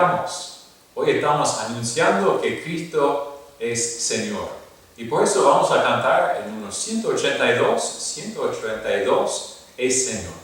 Ramos. Hoy estamos anunciando que Cristo es Señor. Y por eso vamos a cantar en unos 182 es Señor.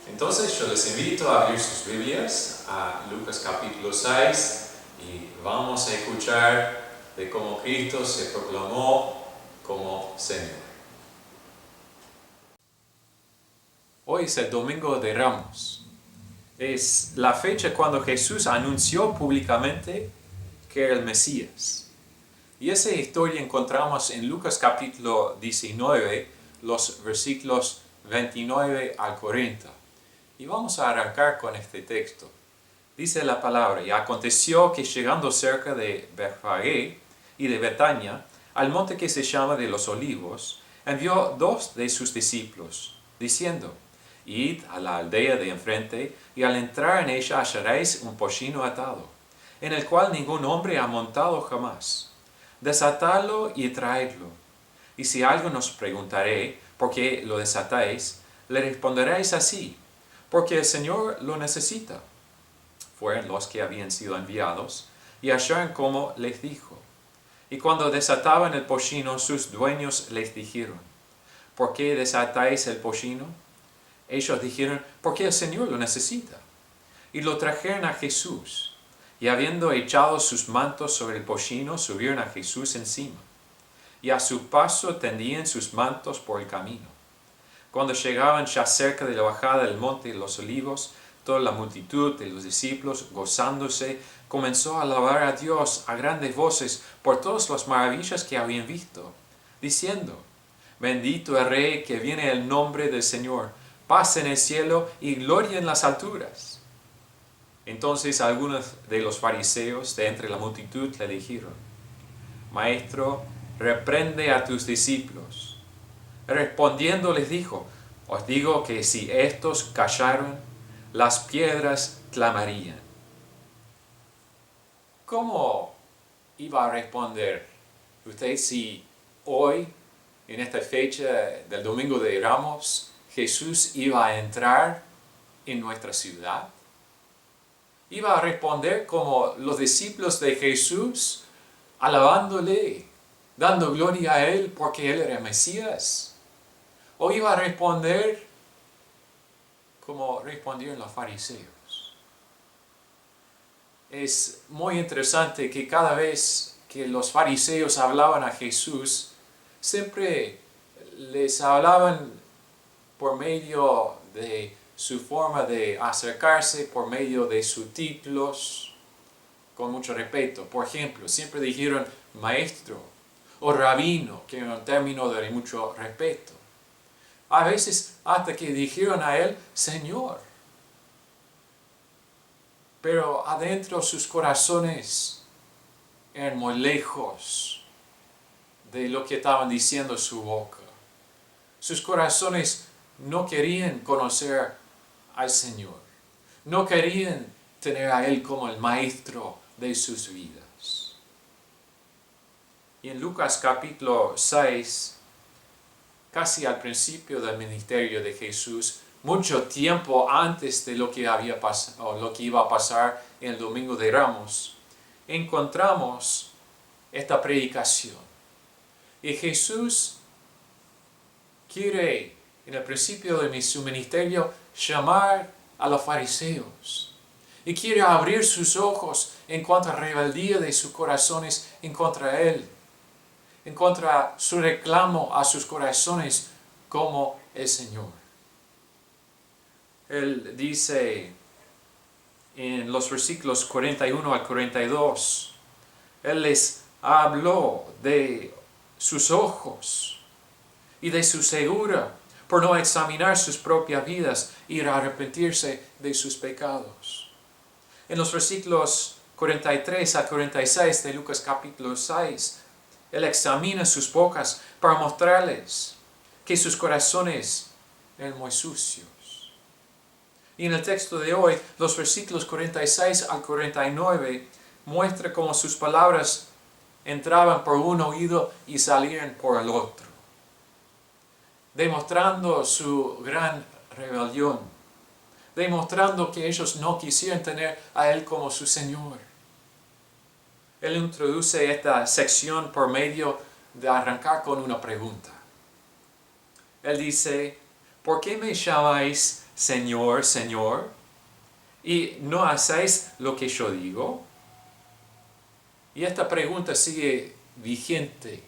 Entonces yo les invito a abrir sus Biblias a Lucas capítulo 6 y vamos a escuchar de cómo Cristo se proclamó como Señor. Hoy es el Domingo de Ramos. Es la fecha cuando Jesús anunció públicamente que era el Mesías. Y esa historia encontramos en Lucas capítulo 19, los versículos 29 al 40. Y vamos a arrancar con este texto. Dice la palabra: y aconteció que llegando cerca de Betfagé y de Betania, al monte que se llama de los Olivos, envió 2 de sus discípulos, diciendo: id a la aldea de enfrente, y al entrar en ella hallaréis un pollino atado, en el cual ningún hombre ha montado jamás. Desatadlo y traedlo. Y si algo nos preguntaré, ¿por qué lo desatáis?, le responderéis así: porque el Señor lo necesita. Fueron los que habían sido enviados, y hallaron como les dijo. Y cuando desataban el pollino, sus dueños les dijeron: ¿por qué desatáis el pollino? Ellos dijeron: porque el Señor lo necesita. Y lo trajeron a Jesús, y habiendo echado sus mantos sobre el pollino, subieron a Jesús encima. Y a su paso tendían sus mantos por el camino. Cuando llegaban ya cerca de la bajada del monte de los Olivos, toda la multitud de los discípulos, gozándose, comenzó a alabar a Dios a grandes voces por todas las maravillas que habían visto, diciendo: bendito el Rey que viene en el nombre del Señor, paz en el cielo y gloria en las alturas. Entonces algunos de los fariseos de entre la multitud le dijeron: Maestro, reprende a tus discípulos. Respondiendo les dijo: os digo que si estos callaron, las piedras clamarían. ¿Cómo iba a responder usted si hoy, en esta fecha del Domingo de Ramos, Jesús iba a entrar en nuestra ciudad? Iba a responder como los discípulos de Jesús, alabándole, dando gloria a Él porque Él era el Mesías. ¿O iba a responder como respondieron los fariseos? Es muy interesante que cada vez que los fariseos hablaban a Jesús, siempre les hablaban por medio de su forma de acercarse, por medio de sus títulos, con mucho respeto. Por ejemplo, siempre dijeron maestro o rabino, que era un término de mucho respeto. A veces hasta que dijeron a él Señor. Pero adentro sus corazones eran muy lejos de lo que estaban diciendo su boca. Sus corazones no querían conocer al Señor. No querían tener a Él como el maestro de sus vidas. Y en Lucas capítulo 6, casi al principio del ministerio de Jesús, mucho tiempo antes de lo que había pasado, o lo que iba a pasar en el Domingo de Ramos, encontramos esta predicación. Y Jesús quiere, en el principio de su ministerio, llamar a los fariseos. Y quiere abrir sus ojos en cuanto a rebeldía de sus corazones en contra Él. En contra su reclamo a sus corazones como el Señor. Él dice en los versículos 41 al 42, Él les habló de sus ojos y de su ceguera, por no examinar sus propias vidas y arrepentirse de sus pecados. En los versículos 43 a 46 de Lucas capítulo 6, Él examina sus bocas para mostrarles que sus corazones eran muy sucios. Y en el texto de hoy, los versículos 46 al 49 muestra cómo sus palabras entraban por un oído y salían por el otro, demostrando su gran rebelión, demostrando que ellos no quisieran tener a Él como su Señor. Él introduce esta sección por medio de arrancar con una pregunta. Él dice, ¿por qué me llamáis Señor, Señor, y no hacéis lo que yo digo? Y esta pregunta sigue vigente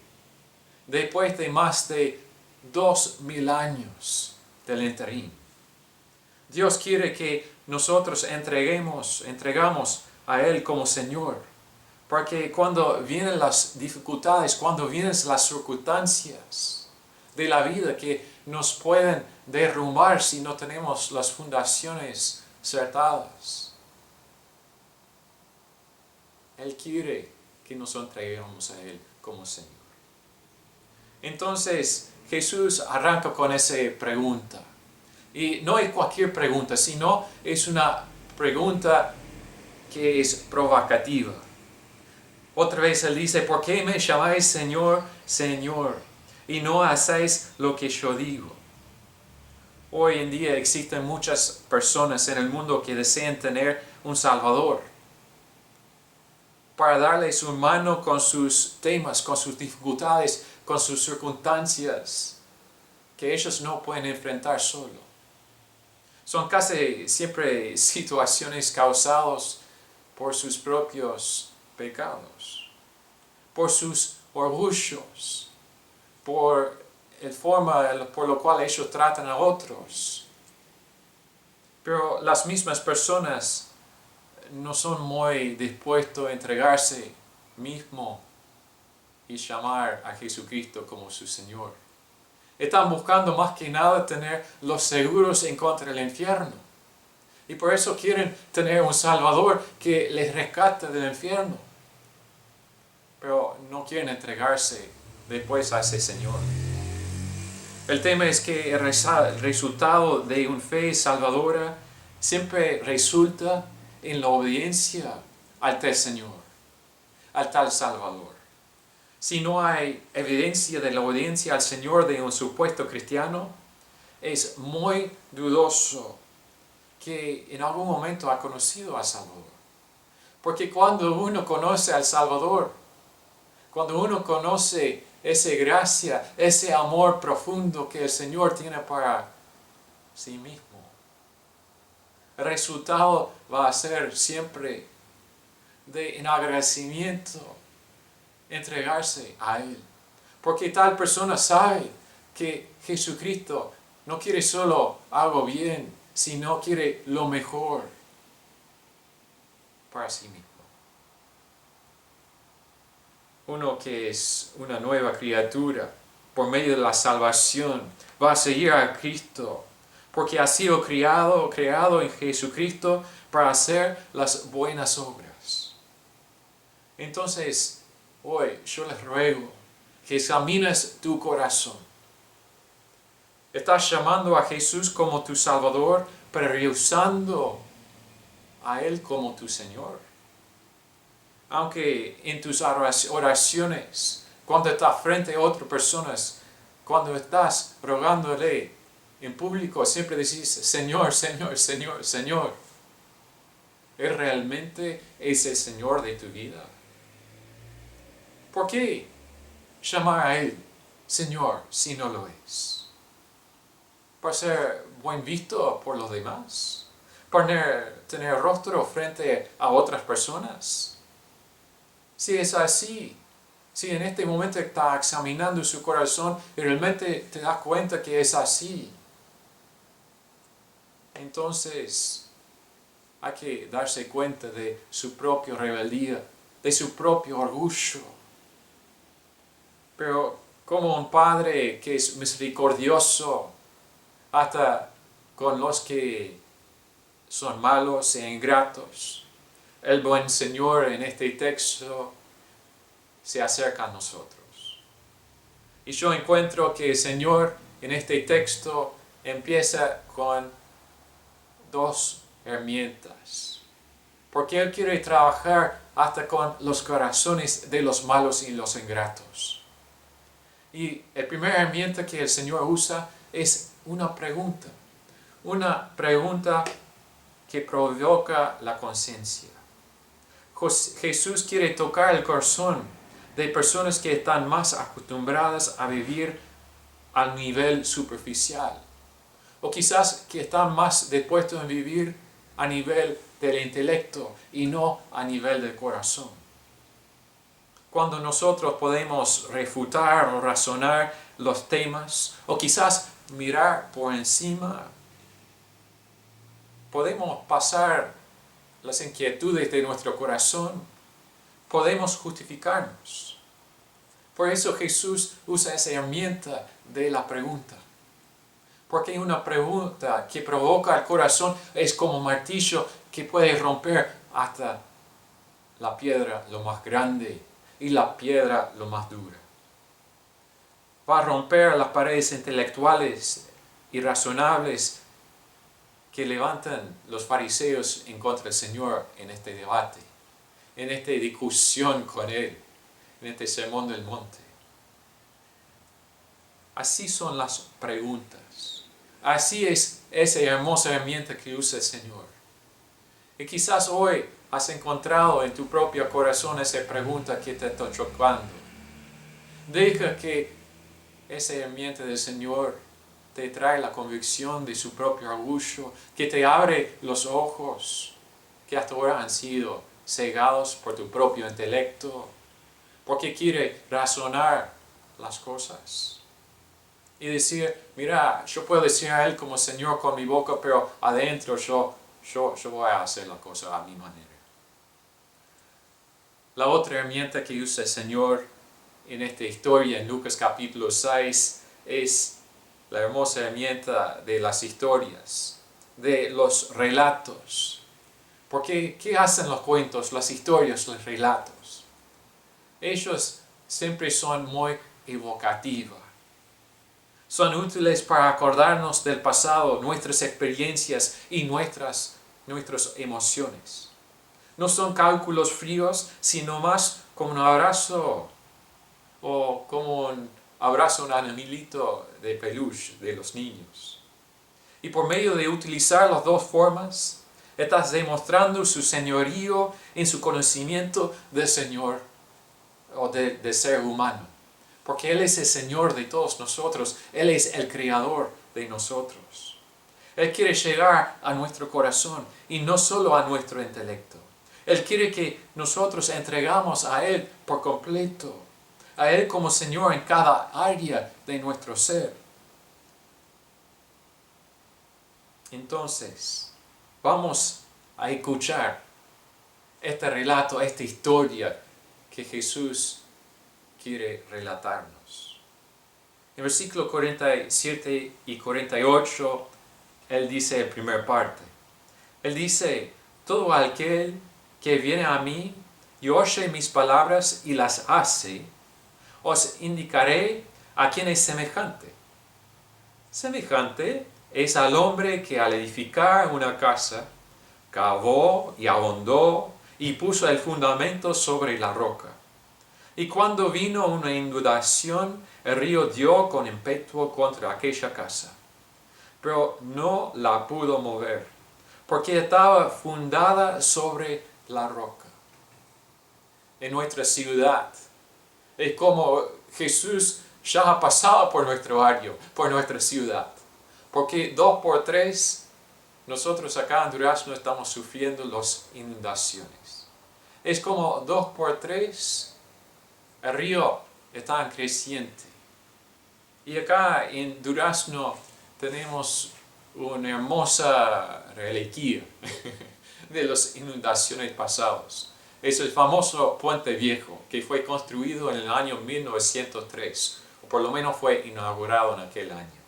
después de más de 2000 años del interín. Dios quiere que nosotros entregamos a Él como Señor, porque cuando vienen las dificultades, cuando vienen las circunstancias de la vida que nos pueden derrumbar si no tenemos las fundaciones acertadas, Él quiere que nos entreguemos a Él como Señor. Entonces Jesús arranca con esa pregunta. Y no es cualquier pregunta, sino es una pregunta que es provocativa. Otra vez Él dice, ¿por qué me llamáis Señor, Señor, y no hacéis lo que yo digo? Hoy en día existen muchas personas en el mundo que desean tener un Salvador para darle su mano con sus temas, con sus dificultades, con sus circunstancias que ellos no pueden enfrentar solo. Son casi siempre situaciones causadas por sus propios pecados, por sus orgullos, por la forma por la cual ellos tratan a otros. Pero las mismas personas no son muy dispuestos a entregarse mismo y llamar a Jesucristo como su Señor. Están buscando más que nada tener los seguros en contra del infierno. Y por eso quieren tener un Salvador que les rescate del infierno. Pero no quieren entregarse después a ese Señor. El tema es que el resultado de una fe salvadora siempre resulta en la obediencia al tal Señor, al tal Salvador. Si no hay evidencia de la obediencia al Señor de un supuesto cristiano, es muy dudoso que en algún momento ha conocido al Salvador. Porque cuando uno conoce al Salvador, cuando uno conoce esa gracia, ese amor profundo que el Señor tiene para sí mismo, el resultado va a ser siempre de en agradecimiento, entregarse a Él. Porque tal persona sabe que Jesucristo no quiere solo algo bien, sino quiere lo mejor para sí mismo. Uno que es una nueva criatura por medio de la salvación va a seguir a Cristo porque ha sido creado en Jesucristo para hacer las buenas obras. Entonces, hoy yo les ruego que examines tu corazón. ¿Estás llamando a Jesús como tu Salvador, pero rehusando a Él como tu Señor? Aunque en tus oraciones, cuando estás frente a otras personas, cuando estás rogándole en público, siempre decís, Señor, Señor, Señor, Señor. ¿Él realmente es el Señor de tu vida? ¿Por qué llamar a Él Señor si no lo es? ¿Para ser buen visto por los demás? ¿Para tener rostro frente a otras personas? Si es así, si en este momento está examinando su corazón y realmente te das cuenta que es así, entonces hay que darse cuenta de su propia rebeldía, de su propio orgullo. Pero como un Padre que es misericordioso, hasta con los que son malos e ingratos. El buen Señor en este texto se acerca a nosotros. Y yo encuentro que el Señor en este texto empieza con dos herramientas. Porque Él quiere trabajar hasta con los corazones de los malos y los ingratos. Y la primera herramienta que el Señor usa es una pregunta. Una pregunta que provoca la conciencia. Jesús quiere tocar el corazón de personas que están más acostumbradas a vivir al nivel superficial. O quizás que están más dispuestos a vivir a nivel del intelecto y no a nivel del corazón. Cuando nosotros podemos refutar o razonar los temas, o quizás mirar por encima, podemos pasar las inquietudes de nuestro corazón, podemos justificarnos. Por eso Jesús usa esa herramienta de la pregunta. Porque una pregunta que provoca el corazón es como un martillo que puede romper hasta la piedra lo más grande y la piedra lo más dura. Va a romper las paredes intelectuales y razonables que levantan los fariseos en contra del Señor en este debate, en esta discusión con Él, en este sermón del monte. Así son las preguntas. Así es esa hermosa herramienta que usa el Señor. Y quizás hoy has encontrado en tu propio corazón esa pregunta que te está chocando. Deja que esa herramienta del Señor te trae la convicción de su propio orgullo, que te abre los ojos que hasta ahora han sido cegados por tu propio intelecto, porque quiere razonar las cosas. Y decir, mira, yo puedo decir a Él como Señor con mi boca, pero adentro yo voy a hacer la cosa a mi manera. La otra herramienta que usa el Señor en esta historia, en Lucas capítulo 6, es la hermosa herramienta de las historias, de los relatos. Porque, ¿qué hacen los cuentos, las historias, los relatos? Ellos siempre son muy evocativos. Son útiles para acordarnos del pasado, nuestras experiencias y nuestras emociones. No son cálculos fríos, sino más como un abrazo o como un abrazo a un animalito de peluche de los niños. Y por medio de utilizar las dos formas, estás demostrando su señorío en su conocimiento del Señor o del ser humano. Porque Él es el Señor de todos nosotros. Él es el Creador de nosotros. Él quiere llegar a nuestro corazón y no solo a nuestro intelecto. Él quiere que nosotros entregamos a Él por completo. A Él como Señor en cada área de nuestro ser. Entonces, vamos a escuchar este relato, esta historia que Jesús quiere relatarnos. En versículo 47 y 48, Él dice en primera parte. Él dice, todo aquel que viene a mí y oye mis palabras y las hace, os indicaré a quién es semejante. Semejante es al hombre que al edificar una casa, cavó y ahondó y puso el fundamento sobre la roca. Y cuando vino una inundación, el río dio con ímpetu contra aquella casa, pero no la pudo mover, porque estaba fundada sobre la roca. En nuestra ciudad, es como Jesús ya ha pasado por nuestro barrio, por nuestra ciudad, porque 2x3 nosotros acá en Durazno estamos sufriendo las inundaciones. Es como 2x3 el río está creciente. Y acá en Durazno tenemos una hermosa reliquia de las inundaciones pasadas. Es el famoso Puente Viejo, que fue construido en el año 1903, o por lo menos fue inaugurado en aquel año.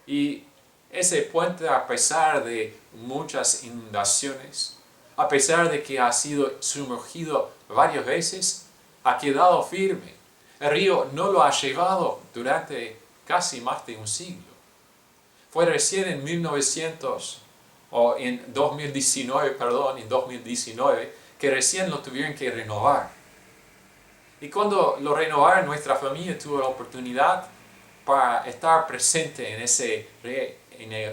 Y ese puente, a pesar de muchas inundaciones, a pesar de que ha sido sumergido varias veces, ha quedado firme. El río no lo ha llevado durante casi más de un siglo. Fue recién en 1900, o en 2019, que recién lo tuvieron que renovar. Y cuando lo renovaron, nuestra familia tuvo la oportunidad para estar presente en esa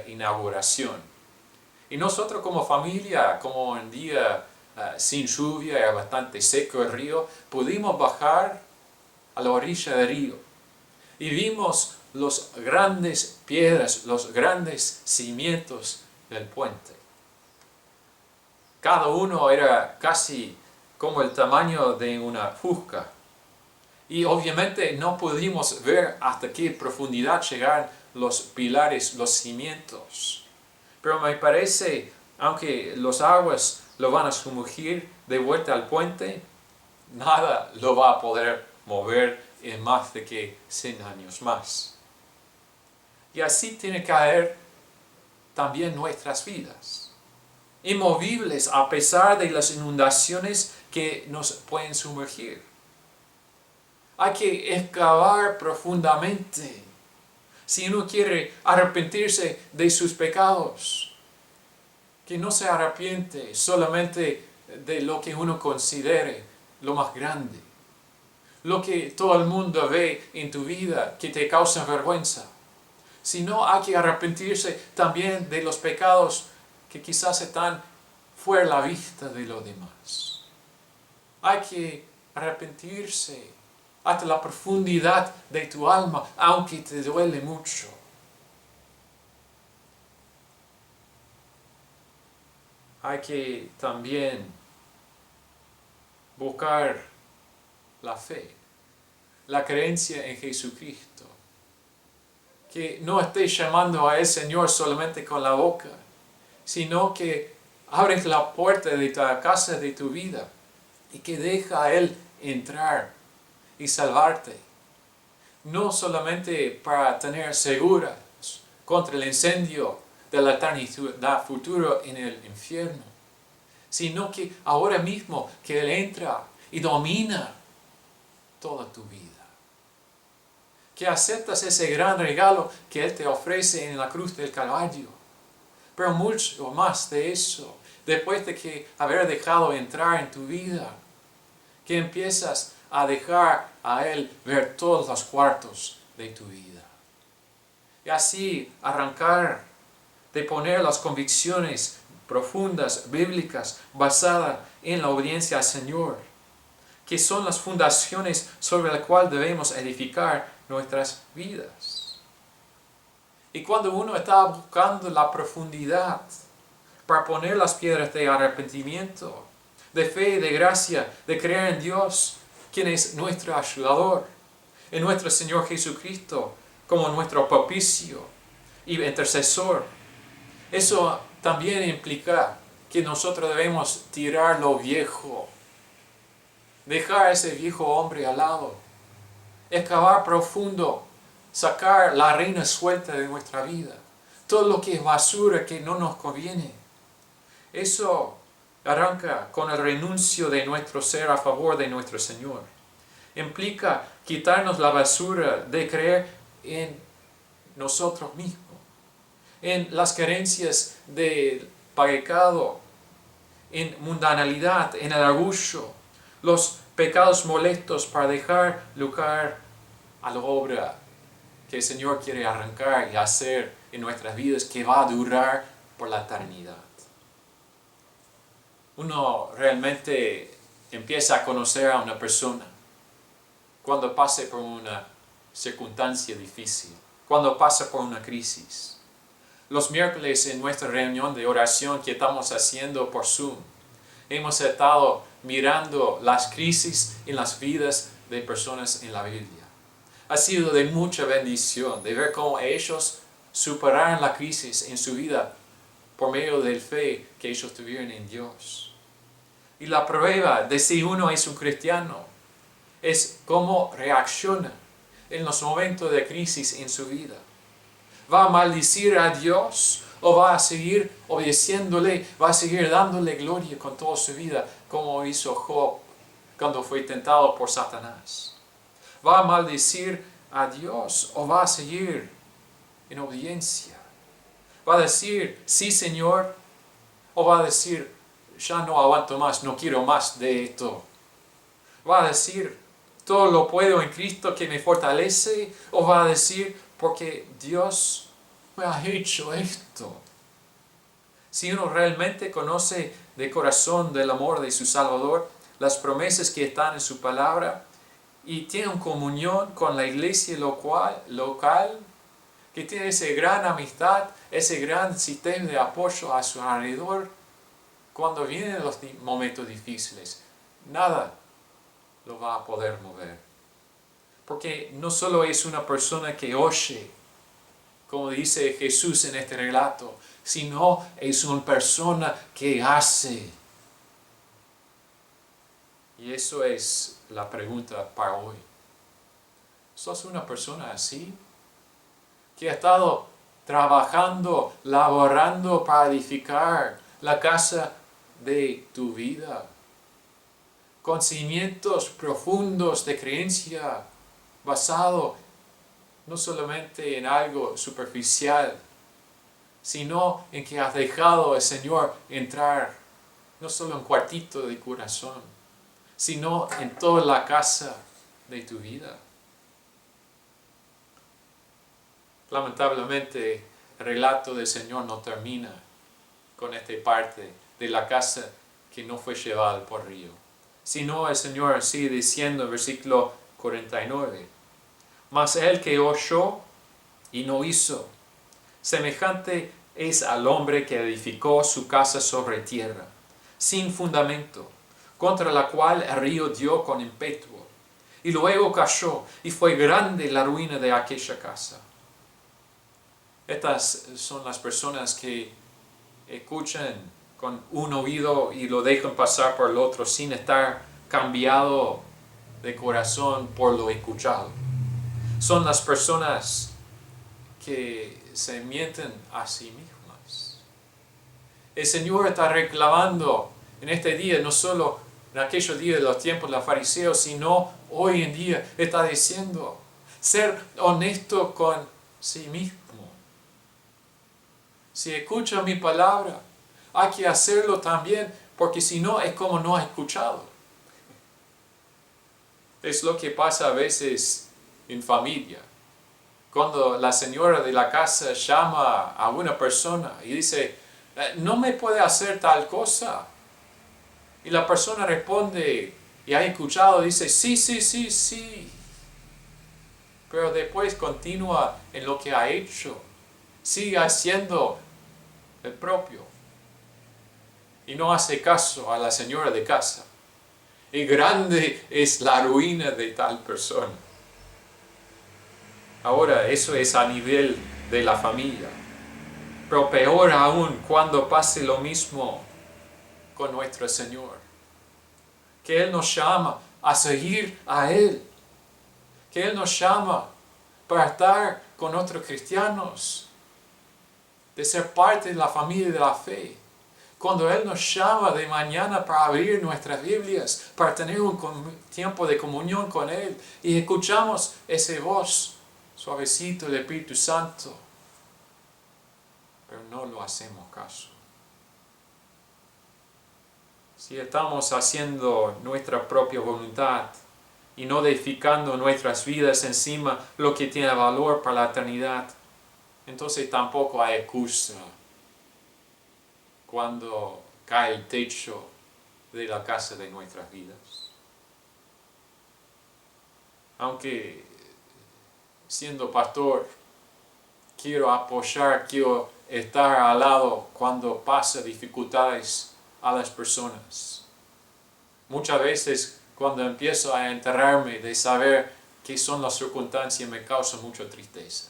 inauguración. Y nosotros como familia, como un día sin lluvia, era bastante seco el río, pudimos bajar a la orilla del río y vimos las grandes piedras, los grandes cimientos del puente. Cada uno era casi como el tamaño de una fusca. Y obviamente no pudimos ver hasta qué profundidad llegaron los pilares, los cimientos. Pero me parece, aunque los aguas lo van a sumergir de vuelta al puente, nada lo va a poder mover en más de que 100 años más. Y así tiene que caer también nuestras vidas, inmovibles a pesar de las inundaciones que nos pueden sumergir. Hay que excavar profundamente si uno quiere arrepentirse de sus pecados. Que no se arrepiente solamente de lo que uno considere lo más grande, lo que todo el mundo ve en tu vida que te causa vergüenza, sino hay que arrepentirse también de los pecados que quizás están fuera de la vista de los demás. Hay que arrepentirse hasta la profundidad de tu alma, aunque te duele mucho. Hay que también buscar la fe, la creencia en Jesucristo. Que no estés llamando a el Señor solamente con la boca, sino que abres la puerta de la casa de tu vida y que deja a Él entrar y salvarte. No solamente para tener seguras contra el incendio de la eternidad futura en el infierno, sino que ahora mismo que Él entra y domina toda tu vida. Que aceptas ese gran regalo que Él te ofrece en la cruz del Calvario. Pero mucho más de eso, después de que haber dejado entrar en tu vida, que empiezas a dejar a Él ver todos los cuartos de tu vida. Y así arrancar de poner las convicciones profundas, bíblicas, basadas en la obediencia al Señor, que son las fundaciones sobre las cuales debemos edificar nuestras vidas. Y cuando uno está buscando la profundidad para poner las piedras de arrepentimiento, de fe, de gracia, de creer en Dios, quien es nuestro ayudador, en nuestro Señor Jesucristo, como nuestro propicio y intercesor. Eso también implica que nosotros debemos tirar lo viejo, dejar ese viejo hombre al lado, excavar profundo, sacar la reina suelta de nuestra vida, todo lo que es basura que no nos conviene. Eso arranca con el renuncio de nuestro ser a favor de nuestro Señor. Implica quitarnos la basura de creer en nosotros mismos, en las creencias del pecado, en mundanalidad, en el orgullo, los pecados molestos, para dejar lugar a la obra que el Señor quiere arrancar y hacer en nuestras vidas, que va a durar por la eternidad. Uno realmente empieza a conocer a una persona cuando pase por una circunstancia difícil, cuando pasa por una crisis. Los miércoles en nuestra reunión de oración que estamos haciendo por Zoom, hemos estado mirando las crisis en las vidas de personas en la Biblia. Ha sido de mucha bendición de ver cómo ellos superaron la crisis en su vida por medio de la fe que ellos tuvieron en Dios. Y la prueba de si uno es un cristiano es cómo reacciona en los momentos de crisis en su vida. ¿Va a maldecir a Dios o va a seguir obedeciéndole, va a seguir dándole gloria con toda su vida, como hizo Job cuando fue tentado por Satanás? ¿Va a maldecir a Dios o va a seguir en obediencia? ¿Va a decir, sí Señor? ¿O va a decir, ya no aguanto más, no quiero más de esto? ¿Va a decir, todo lo puedo en Cristo que me fortalece? ¿O va a decir, porque Dios me ha hecho esto? Si uno realmente conoce de corazón del amor de su Salvador, las promesas que están en su palabra, y tiene comunión con la iglesia local, que tiene esa gran amistad, ese gran sistema de apoyo a su alrededor, cuando vienen los momentos difíciles, nada lo va a poder mover. Porque no solo es una persona que oye, como dice Jesús en este relato, sino es una persona que hace. Y eso es la pregunta para hoy. ¿Sos una persona así? Que ha estado trabajando, laborando para edificar la casa de tu vida, con cimientos profundos de creencia, basado no solamente en algo superficial, sino en que has dejado al Señor entrar, no solo en un cuartito de corazón, sino en toda la casa de tu vida. Lamentablemente, el relato del Señor no termina con esta parte de la casa que no fue llevada por río, sino el Señor sigue diciendo en versículo 49, mas el que oyó y no hizo, semejante es al hombre que edificó su casa sobre tierra, sin fundamento, contra la cual el río dio con ímpetu, y luego cayó, y fue grande la ruina de aquella casa. Estas son las personas que escuchan con un oído y lo dejan pasar por el otro sin estar cambiado de corazón por lo escuchado. Son las personas que se mienten a sí mismas. El Señor está reclamando en este día, no solo en aquellos días de los tiempos de los fariseos, sino hoy en día está diciendo, ser honesto con sí mismo. Si escucha mi palabra, hay que hacerlo también, porque si no es como no ha escuchado. Es lo que pasa a veces en familia. Cuando la señora de la casa llama a una persona y dice, no me puede hacer tal cosa. Y la persona responde, y ha escuchado, dice, sí, sí, sí, sí. Pero después continúa en lo que ha hecho. Sigue haciendo el propio. Y no hace caso a la señora de casa. Y grande es la ruina de tal persona. Ahora, eso es a nivel de la familia. Pero peor aún cuando pase lo mismo con nuestro Señor. Que Él nos llama a seguir a Él. Que Él nos llama para estar con otros cristianos. De ser parte de la familia de la fe. Cuando Él nos llama de mañana para abrir nuestras Biblias, para tener un tiempo de comunión con Él, y escuchamos esa voz suavecito del Espíritu Santo, pero no lo hacemos caso. Si estamos haciendo nuestra propia voluntad y no edificando nuestras vidas encima lo que tiene valor para la eternidad, entonces tampoco hay excusa cuando cae el techo de la casa de nuestras vidas. Aunque siendo pastor, quiero apoyar, quiero estar al lado cuando pasa dificultades a las personas. Muchas veces cuando empiezo a enterarme de saber qué son las circunstancias me causa mucha tristeza.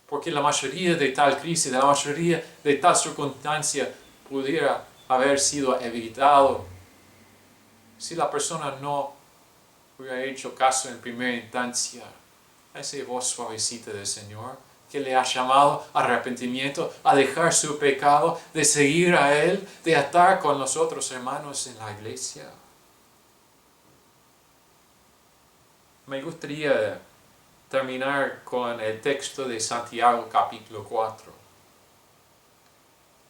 Porque la mayoría de tal crisis, la mayoría de tal circunstancia pudiera haber sido evitado si la persona no hubiera hecho caso en primera instancia a esa voz suavecita del Señor, que le ha llamado a arrepentimiento, a dejar su pecado, de seguir a Él, de estar con los otros hermanos en la iglesia. Me gustaría terminar con el texto de Santiago capítulo 4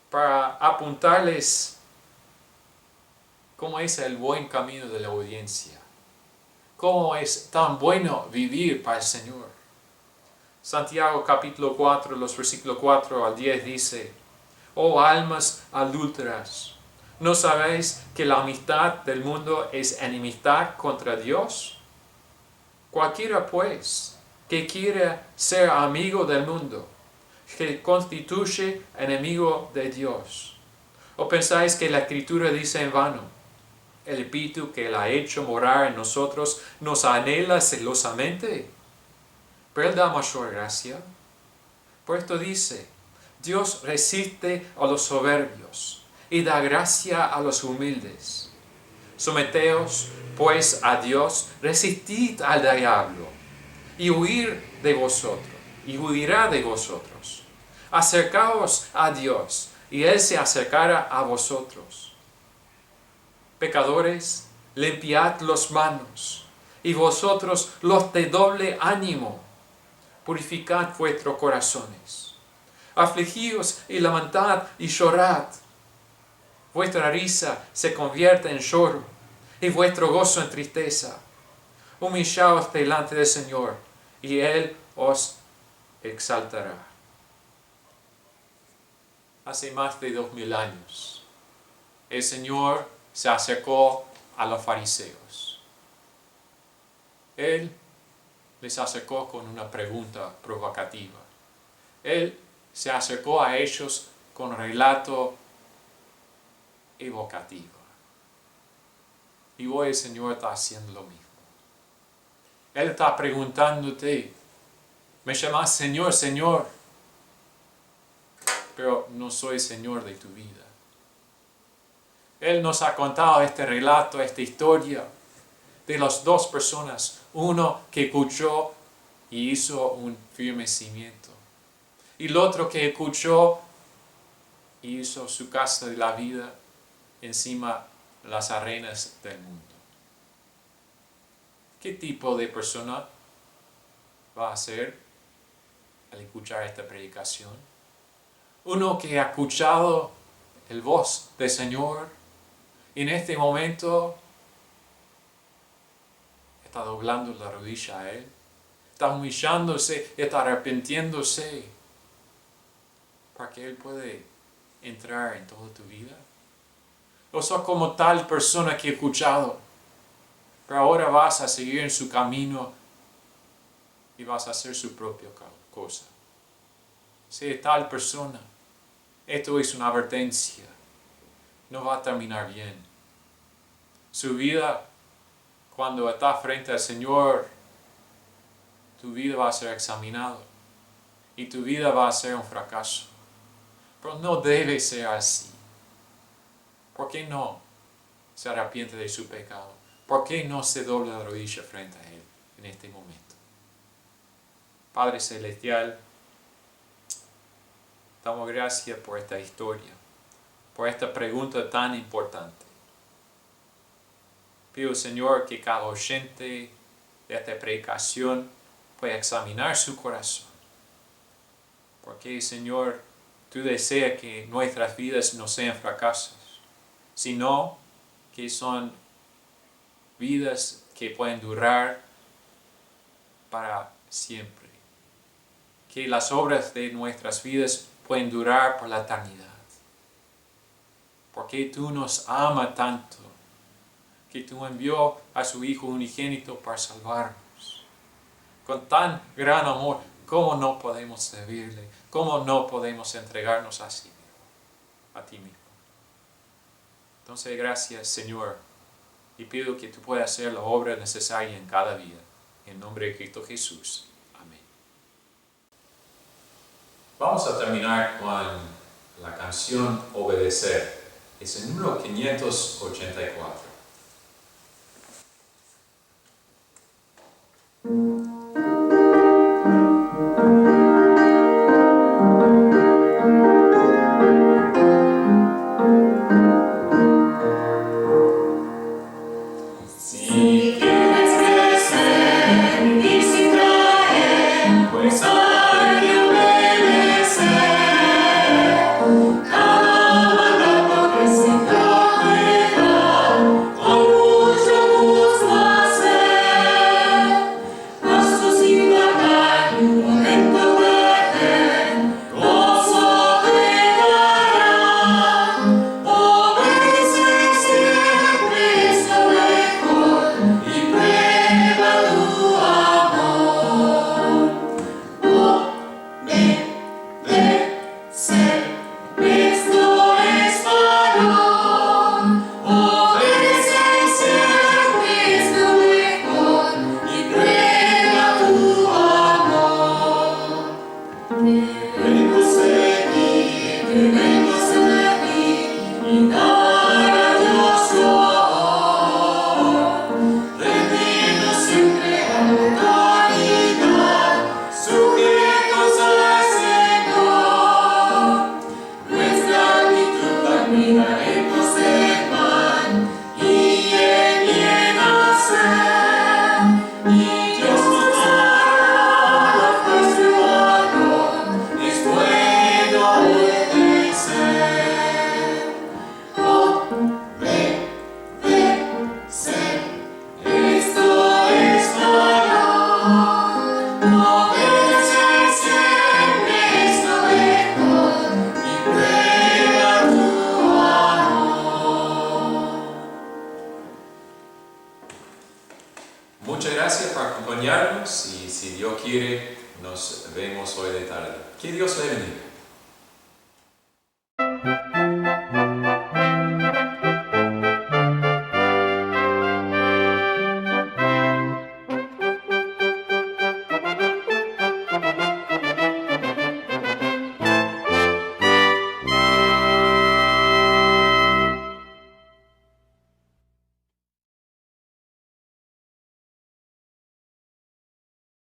para apuntarles cómo es el buen camino de la obediencia, cómo es tan bueno vivir para el Señor. Santiago capítulo 4, los versículos 4 al 10 dice: Oh almas adúlteras, ¿no sabéis que la amistad del mundo es enemistad contra Dios? Cualquiera pues que quiera ser amigo del mundo, que constituye enemigo de Dios. ¿O pensáis que la Escritura dice en vano: el Espíritu que Él ha hecho morar en nosotros nos anhela celosamente? Pero Él da mayor gracia. Por esto dice: Dios resiste a los soberbios y da gracia a los humildes. Someteos pues a Dios, resistid al diablo, y huirá de vosotros. Acercaos a Dios, y Él se acercará a vosotros. Pecadores, limpiad las manos, y vosotros los de doble ánimo, purificad vuestros corazones. Afligíos y lamentad y llorad. Vuestra risa se convierte en lloro, y vuestro gozo en tristeza. Humillaos delante del Señor, y Él os exaltará. Hace más de 2000 años, el Señor se acercó a los fariseos. Él les acercó con una pregunta provocativa. Él se acercó a ellos con un relato evocativo. Y hoy el Señor está haciendo lo mismo. Él está preguntándote: me llamas Señor, Señor, pero no soy Señor de tu vida. Él nos ha contado este relato, esta historia de las dos personas, uno que escuchó y hizo un firme cimiento, y el otro que escuchó y hizo su casa de la vida encima de las arenas del mundo. ¿Qué tipo de persona va a ser al escuchar esta predicación? Uno que ha escuchado el voz del Señor y en este momento está doblando la rodilla a Él, está humillándose, está arrepintiéndose para que Él pueda entrar en toda tu vida. O sos como tal persona que he escuchado, pero ahora vas a seguir en su camino y vas a hacer su propia cosa. Si es tal persona, esto es una advertencia. No va a terminar bien. Su vida, cuando está frente al Señor, tu vida va a ser examinada y tu vida va a ser un fracaso. Pero no debe ser así. ¿Por qué no se arrepiente de su pecado? ¿Por qué no se dobla la rodilla frente a Él en este momento? Padre Celestial, damos gracias por esta historia, por esta pregunta tan importante. Pido, Señor, que cada oyente de esta predicación pueda examinar su corazón. Porque, Señor, Tú deseas que nuestras vidas no sean fracasos, sino que son vidas que pueden durar para siempre. Que las obras de nuestras vidas pueden durar por la eternidad. Porque Tú nos amas tanto, que Tú envió a su Hijo unigénito para salvarnos. Con tan gran amor, ¿cómo no podemos servirle? ¿Cómo no podemos entregarnos a Ti mismo? Entonces, gracias, Señor, y pido que Tú puedas hacer la obra necesaria en cada vida. En nombre de Cristo Jesús. Amén. Vamos a terminar con la canción Obedecer. Es el número 584. muchas gracias por acompañarnos y si Dios quiere, nos vemos hoy de tarde. Que Dios le bendiga.